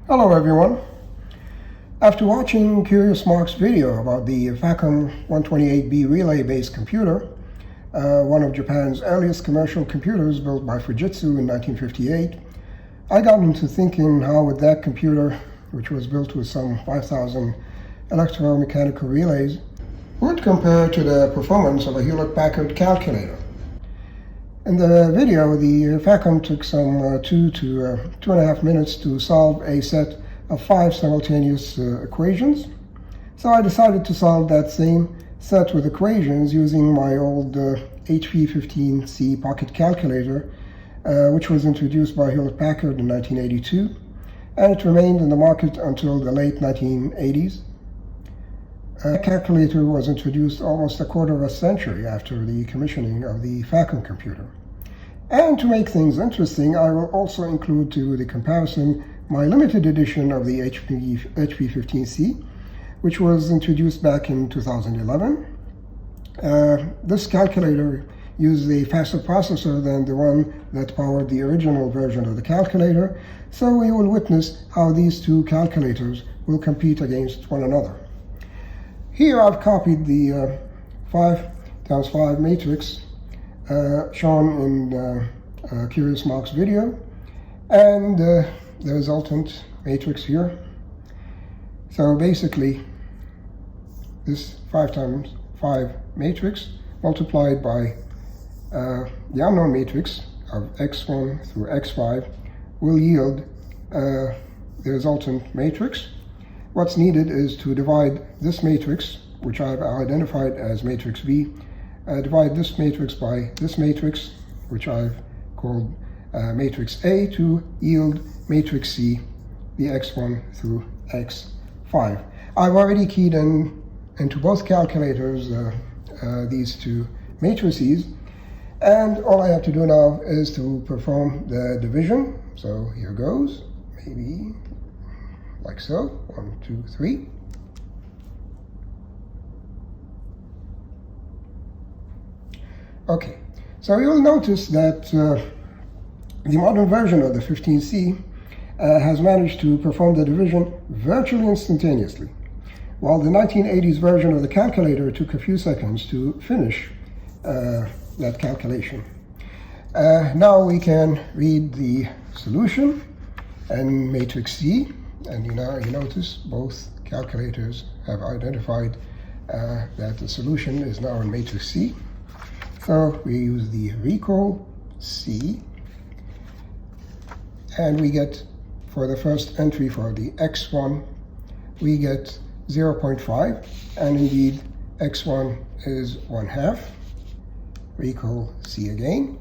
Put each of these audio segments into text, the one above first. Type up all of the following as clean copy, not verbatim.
Hello everyone. After watching CuriousMac's video about the FACOM128B relay-based computer, one of Japan's earliest commercial computers built by Fujitsu in 1958, I got into thinking how would that computer, which was built with some 5,000 electromechanical relays, would compare to the performance of a Hewlett Packard calculator. In the video, the FACOM took some 2 to 2.5 minutes to solve a set of 5 simultaneous equations. So I decided to solve that same set with equations using my old HP-15c pocket calculator, which was introduced by Hewlett Packard in 1982, and it remained in the market until the late 1980s. The calculator was introduced almost a quarter of a century after the commissioning of the FACOM computer. And to make things interesting, I will also include to the comparison my limited edition of the HP-15c, which was introduced back in 2011. This calculator used a faster processor than the one that powered the original version of the calculator, so we will witness how these two calculators will compete against one another. Here I've copied the 5x5 matrix shown in CuriousMac's video, and the resultant matrix here. So basically, this 5x5 matrix multiplied by the unknown matrix of x1 through x5 will yield the resultant matrix. What's needed is to divide this matrix, which I've identified as matrix B, divide this matrix by this matrix, which I've called matrix A, to yield matrix C, the x1 through x5. I've already keyed into both calculators these two matrices, and all I have to do now is to perform the division. So here goes, maybe like so, 1, 2, 3. Okay, so you'll notice that the modern version of the 15C has managed to perform the division virtually instantaneously, while the 1980s version of the calculator took a few seconds to finish that calculation. Now we can read the solution in matrix C, and you notice both calculators have identified that the solution is now in matrix C. So we use the recall C, and we get, for the first entry for the x1, we get 0.5, and indeed x1 is 1/2. Recall C again,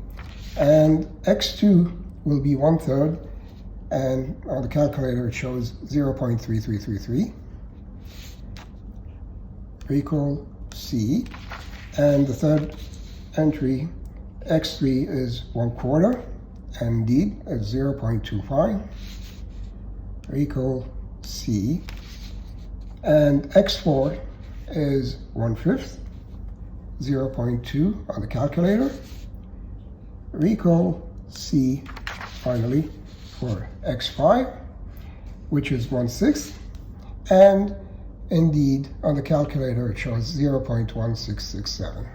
and x2 will be 1/3, and on the calculator it shows 0.3333. Recall C, and the third entry, x3, is 1/4, and indeed it's 0.25. Recall C, and x4 is 1/5, 0.2 on the calculator. Recall C finally for x5, which is 1/6, and indeed on the calculator it shows 0.1667.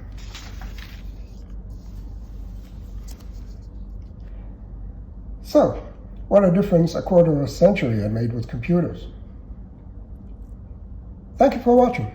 So, what a difference a quarter of a century had made with computers. Thank you for watching.